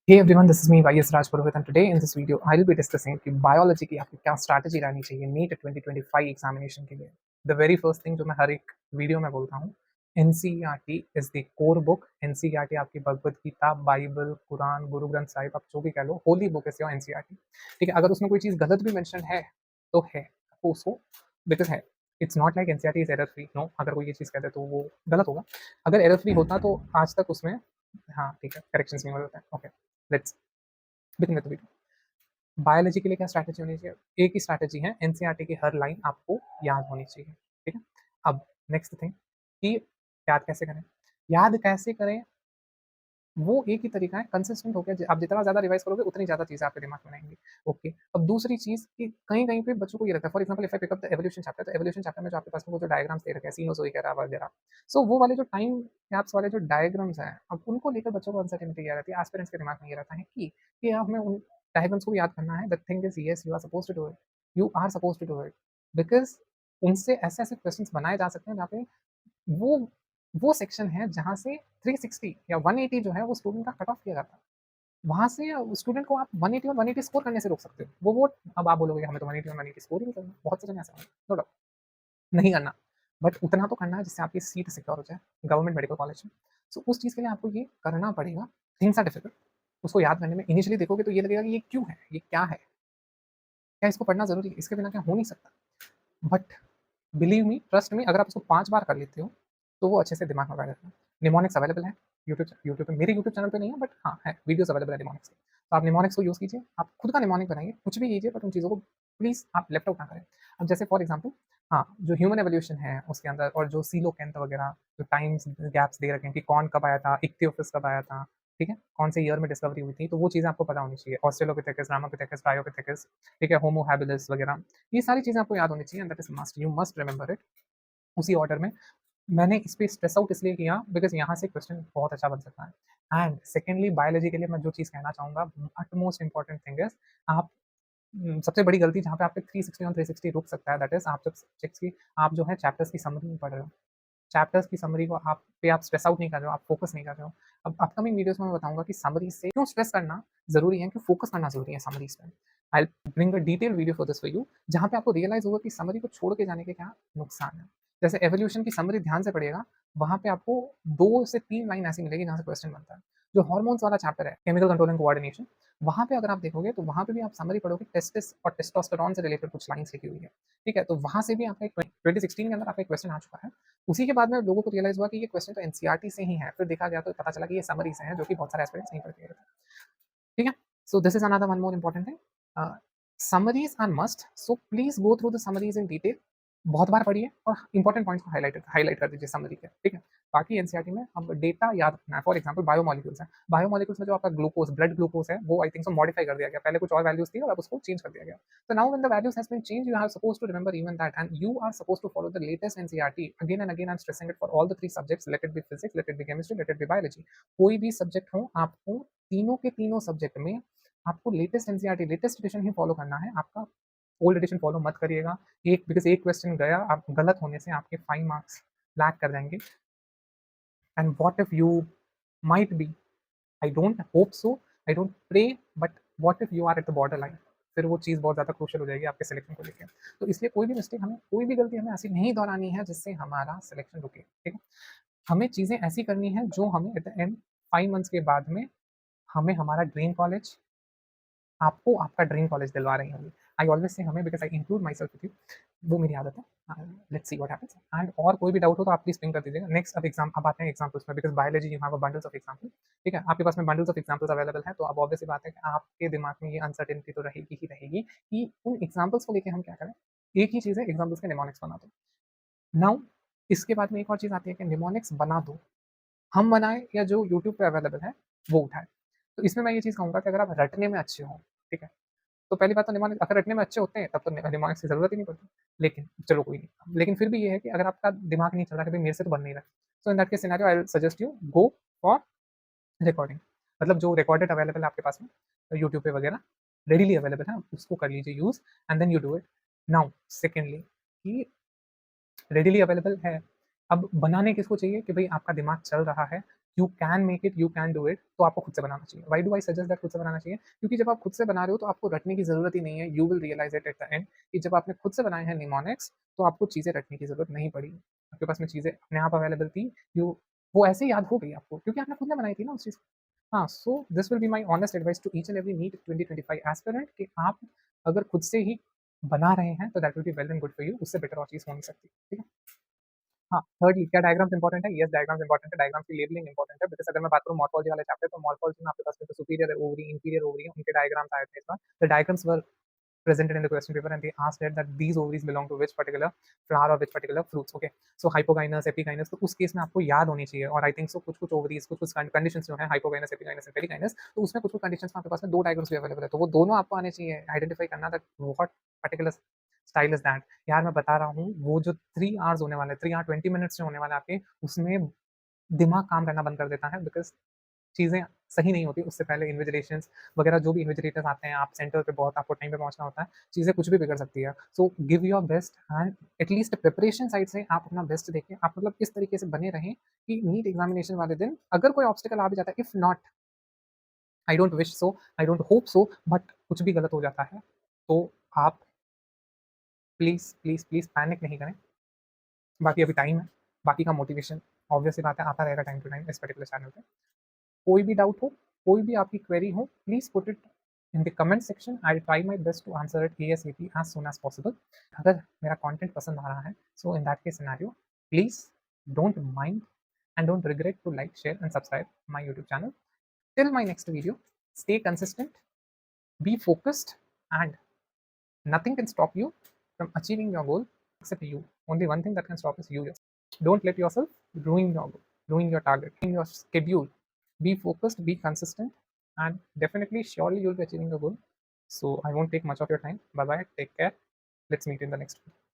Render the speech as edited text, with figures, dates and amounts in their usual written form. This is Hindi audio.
Hey everyone, this is me YS Raj Purohit and today in this video I'll be discussing कि बायोलॉजी की आपकी क्या स्ट्रैटेजी रहनी चाहिए नीट 2025 एग्जामिनेशन के लिए। द वेरी फर्स्ट थिंग जो मैं हर एक वीडियो में बोलता हूँ, NCERT is the core book. NCERT आपकी भगवत गीता, बाइबल, कुरान, गुरु ग्रंथ साहिब, आप जो भी कह लो, holy book is your NCERT. ठीक है, अगर उसमें कोई चीज़ गलत भी मेंशन है तो है, आपको उसको बिकॉज है। It's not like NCERT is error free, no. अगर कोई ये चीज़ कहते तो वो गलत होगा। अगर एरर फ्री होता तो आज तक उसमें, हाँ ठीक है, करेक्शंस नहीं होते हैं। Okay, let's begin with the video. Biology के लिए क्या स्ट्रैटेजी होनी चाहिए? एक ही स्ट्रैटेजी है, एनसीईआरटी की हर लाइन आपको याद होनी चाहिए। ठीक है, अब नेक्स्ट थिंग कि याद कैसे करें। याद कैसे करें, वो एक ही तरीका है, कंसिस्टेंट होकर आप जितना ज़्यादा रिवाइज करोगे उतनी ज़्यादा चीज़ें आपके दिमाग में आएंगी। ओके, अब दूसरी चीज़ कि कहीं-कहीं पे बच्चों को ये रहता है, for example if I pick up the evolution chapter, तो एवोल्यूशन चैप्टर में जो आपके पास में वो जो डायग्राम्स दे रखे हैं, सिनोज़ोइक एरा वगैरह, सो वो वाले जो टाइम गैप्स वाले जो डायग्राम्स हैं, अब उनको लेकर बच्चों को अनसर्टेनिटी ये रहती है, एस्पिरेंट्स के दिमाग में ये रहता है कि हमें उन डायग्राम्स को याद करना है। The thing is yes, you are supposed to do it, you are supposed to do it, because उनसे ऐसे-ऐसे क्वेश्चंस बनाए जा सकते हैं जहाँ पे वो वो सेक्शन है जहाँ से 360 या 180 जो है वो स्टूडेंट का कट ऑफ किया जाता है। वहाँ से स्टूडेंट को आप 180 और 180 स्कोर करने से रोक सकते हो। वो अब आप बोलोगे हमें तो 180 और 180 स्कोर ही नहीं करना। बहुत से जन ऐसे हैं, नो डाउट, नहीं करना। बट उतना तो करना है जिससे आपकी सीट सिक्योर हो जाए गवर्नमेंट मेडिकल कॉलेज में। सो उस चीज़ के लिए आपको ये करना पड़ेगा। Things are difficult. उसको याद करने में इनिशियली देखोगे तो ये लगेगा कि ये क्यों है? ये क्या है? क्या इसको पढ़ना ज़रूरी है? इसके बिना क्या हो नहीं सकता? But believe me, trust me, अगर आप उसको 5 बार कर लेते हो, तो वो अच्छे से दिमाग में बैठ जाता है। निमोनिक्स अवेलेबल है यूट्यूब पे, मेरे यूट्यूब चैनल पे नहीं है बट हाँ, है, वीडियोज़ अवेलेबल है निमोनिक्स के। तो आप निमोनिक्स को यूज़ कीजिए, आप खुद का निमोनिक बनाइए, कुछ भी कीजिए बट उन चीज़ों को प्लीज़ आप लेफ्ट आउट ना करें। अब जैसे फॉर एग्ज़ाम्पल, हाँ, जो ह्यूमन एवोल्यूशन है उसके अंदर और जो सीलोकेंथ वगैरह जो टाइम्स गैप्स दे रखे हैं कि कौन कब आया था, इक्थियोप्स कब आया था, ठीक है? कौन से ईयर में डिस्कवरी हुई थी, तो वो चीज़ें आपको पता होनी चाहिए। ऑस्ट्रेलोपिथेकस, रामापिथेकस, ब्रायोपिथेकस, ठीक है? होमो हैबिलिस वगैरह, ये सारी चीज़ें आपको याद होनी चाहिए and that is must, you must remember it. उसी ऑर्डर में मैंने इस पे स्ट्रेस आउट इसलिए किया बिकॉज़ यहाँ से क्वेश्चन बहुत अच्छा बन सकता है। एंड सेकेंडली बायोलॉजी के लिए मैं जो चीज़ कहना चाहूँगा, अटमोस्ट इम्पोर्टेंट थिंग इज़ आप सबसे बड़ी गलती जहाँ पे आपके 360 ऑन 360 रुक सकता है, दैट इज़ आप जब सब्जेक्ट्स की, आप जो है चैप्टर्स की समरी नहीं पढ़ रहे हो। चैप्टर्स की समरी को आप स्ट्रेस आउट नहीं कर रहे हो, आप फोकस नहीं कर रहे हो। अब अपकमिंग वीडियोज़ में मैं बताऊँगा कि समरी से क्यों स्ट्रेस करना ज़रूरी है, क्यों फोकस करना ज़रूरी है समरीज़ पे। I will bring a detailed video for this for you, जहाँ पे आपको रियलाइज़ होगा कि समरी को छोड़ के जाने के क्या नुकसान है। जैसे एवोल्यूशन की समरी ध्यान से पढ़िएगा, वहाँ पे आपको 2 से 3 लाइन ऐसी मिलेगी जहाँ से क्वेश्चन बनता है। जो हार्मोन्स वाला चैप्टर है, केमिकल कंट्रोल एंड कोऑर्डिनेशन, वहाँ पे अगर आप देखोगे तो वहाँ पे भी आप समरी पढ़ोगे, टेस्टिस और टेस्टोस्टेरोन से रिलेटेड कुछ लाइन्स लिखी हुई है। ठीक है? तो वहाँ से भी आपका एक 2016 के अंदर आपका एक क्वेश्चन आ चुका है। उसी के बाद में लोगों को रियलाइज़ हुआ कि ये क्वेश्चन तो एनसीईआरटी से ही है। फिर देखा गया तो पता चला कि ये समरी से है, जो कि बहुत सारे एस्पिरेंट्स नहीं पढ़ते हैं। ठीक है? So this is another one more important thing. Summaries are must, so please go through the summaries in detail. बहुत बार पढ़िए और इंपॉर्टेंट पॉइंट्स को हाइलाइट कर दीजिए समरी के, ठीक है? बाकी एनसीईआरटी में अब डेटा याद रखना है। फॉर एग्जांपल बायोमोलिक्यूल्स हैं। बायोमोलिक्यूल्स में जो आपका ग्लूकोज़, ब्लड ग्लूकोज़ है, वो आई थिंक सो मॉडिफाई कर दिया गया। पहले कुछ और वैल्यूज़ थी और अब उसको चेंज कर दिया गया। So now when the values has been changed, you are supposed to remember even that, and you are supposed to follow the latest NCERT. Again and again, I'm stressing it for all the 3 subjects. Let it be physics, let it be chemistry, let it be biology. कोई भी सब्जेक्ट हो, आपको तीनों के तीनों सब्जेक्ट में आपको लेटेस्ट एनसीईआरटी, लेटेस्ट एडिशन ही फॉलो करना है। आपका ओल्ड एडिशन फॉलो मत करिएगा। एक बिकॉज़ एक क्वेश्चन गया, आप गलत होने से आपके 5 मार्क्स लैग कर जाएँगे। And what if you might be, I don't hope so, I don't pray, but what if you are at the border line? फिर वो चीज़ बहुत ज़्यादा क्रूशियल हो जाएगी आपके सिलेक्शन को लेके। तो इसलिए कोई भी मिस्टेक हमें, कोई भी गलती हमें ऐसी नहीं दोहरानी है जिससे हमारा सिलेक्शन रुके, ठीक है? हमें चीज़ें ऐसी करनी है जो हमें एट द एंड 5 मंथ्स के बाद में हमें हमारा ड्रीम कॉलेज, आपको आपका ड्रीम कॉलेज दिलवा रही होंगी। आई ऑलवेज़ से हमें, because I include myself with you, वो मेरी आदत है। Let's see what happens. And और कोई भी डाउट हो तो आप प्लीज़ पिंग कर दीजिएगा। नेक्स्ट अब आते हैं एग्ज़ाम्पल्स में, because biology you have a bundles of example, ठीक है? आपके पास में बंडल्स ऑफ एग्ज़ाम्पल्स अवेलेबल हैं, तो अब ऑब्वियस सी बात है कि आपके दिमाग में ये अनसर्टेनिटी तो रहेगी ही रहेगी कि उन एग्ज़ाम्पल्स को लेके हम क्या करें? एक ही चीज़ है, एग्ज़ाम्पल्स के निमोनिक्स बना दो। नाउ इसके बाद में एक और चीज़ आती है कि निमोनिक्स बना दो। हम बनाएँ या जो यूट्यूब पे अवेलेबल है, वो उठाएँ। तो इसमें मैं ये चीज़ कहूँगा कि अगर आप रटने में अच्छे हो, ठीक है? तो पहली बात तो निमोनिक अगर रटने में अच्छे होते हैं तब तो निमोनिक्स की ज़रूरत ही नहीं पड़ती। लेकिन चलो कोई नहीं। लेकिन फिर भी ये है कि अगर आपका दिमाग नहीं चल रहा कि भई मेरे से तो बन नहीं रहा है। So in that case scenario I will suggest you go for recording. मतलब जो रिकॉर्डेड अवेलेबल है आपके पास में यूट्यूब पे वगैरह रेडीली अवेलेबल है, उसको कर लीजिए use and then you do it. Now secondly कि रेडीली अवेलेबल है, अब बनाने किसको चाहिए कि भई आपका दिमाग चल रहा है, you can make it, you can do it, तो आपको खुद से बनाना चाहिए। Why do I suggest that खुद से बनाना चाहिए? क्योंकि जब आप खुद से बना रहे हो तो आपको रटने की ज़रूरत ही नहीं है। You will realise it at the end कि जब आपने खुद से बनाए हैं निमोनिक्स, तो आपको चीज़ें रटने की ज़रूरत नहीं पड़ी। आपके पास में चीज़ें अपने आप अवेलेबल थी, यू वो ऐसे ही याद हो गई आपको क्योंकि आपने खुद ने बनाई थी ना उस चीज़ को। हाँ, so this will be my honest advice to each and every NEET 2025 aspirant कि आप अगर खुद से ही बना रहे हैं तो that will be well and good for you, उससे बेटर और चीज़ हो नहीं सकती, ठीक है? हाँ, थिर्डली क्या डायग्राम्स इंपॉर्टेंट है? येस, डायग्राम्स इंपॉर्टेंट है, डायग्राम्स की लेबलिंग इंपॉर्टेंट है बिकॉज़ अगर मैं बात करूँ मॉर्फोलॉजी वाले चैप्टर तो मॉर्फोलॉजी में आपके पास में जो सुपीरियर ओवरी, इंफीरियर ओवरी है, उनके डायग्राम्स आए थे इस बार। The diagrams were presented in the question paper and they asked it that these ovaries belong to which particular flower or which particular fruits, okay? So hypogynous, epigynous, तो उस केस में आपको याद होनी चाहिए और आई थिंक सो कुछ-कुछ ओवरीज़, कुछ-कुछ कंडीशंस जो हैं हाइपोगाइनस, एपिगाइनस एंड पेरिगाइनस, तो उसमें कुछ-कुछ कंडीशंस में आपके पास में 2 डायग्राम्स भी अवेलेबल है, तो वो दोनों आपको आने चाहिए। आइडेंटिफाई करना that what particular style is that. यार मैं बता रहा हूँ, वो जो 3 आवर्स होने वाले हैं, 3 आवर 20 मिनट्स जो होने वाले हैं आपके, उसमें दिमाग काम करना बंद कर देता है बिकॉज़ चीज़ें सही नहीं होती, उससे पहले इन्विजिलेशंस वगैरह जो भी इन्विजिलेटर्स आते हैं, आप सेंटर पे बहुत आपको टाइम पे पहुँचना होता है, चीज़ें कुछ भी बिगड़ सकती है। So give your best and at least preparation side से आप अपना बेस्ट देखें। आप मतलब इस तरीके से बने रहें कि नीट एग्ज़ामिनेशन वाले दिन अगर कोई ऑब्स्टेकल आ भी जाता है, if not, I don't wish so, I don't hope so, but कुछ भी गलत हो जाता है, तो आप प्लीज़, प्लीज़, प्लीज़ पैनिक नहीं करें। बाकी अभी टाइम है, बाकी का मोटिवेशन ऑब्वियस सी बात है आता रहेगा टाइम टू टाइम इस पर्टिकुलर चैनल पे। कोई भी डाउट हो, कोई भी आपकी क्वेरी हो, please put it in the comment section. I will try my best to answer it ASAP as soon as possible. अगर मेरा कंटेंट पसंद आ रहा है, so in that case scenario, please don't mind and don't regret to like, share and subscribe my YouTube channel. Till my next video, stay consistent, be focused, and nothing can stop you from achieving your goal except you. Only one thing that can stop is you yourself. Don't let yourself ruin your goal, ruin your target, ruin your schedule. Be focused, be consistent, and definitely, surely, you'll be achieving your goal. So, I won't take much of your time. Bye bye. Take care. Let's meet in the next video.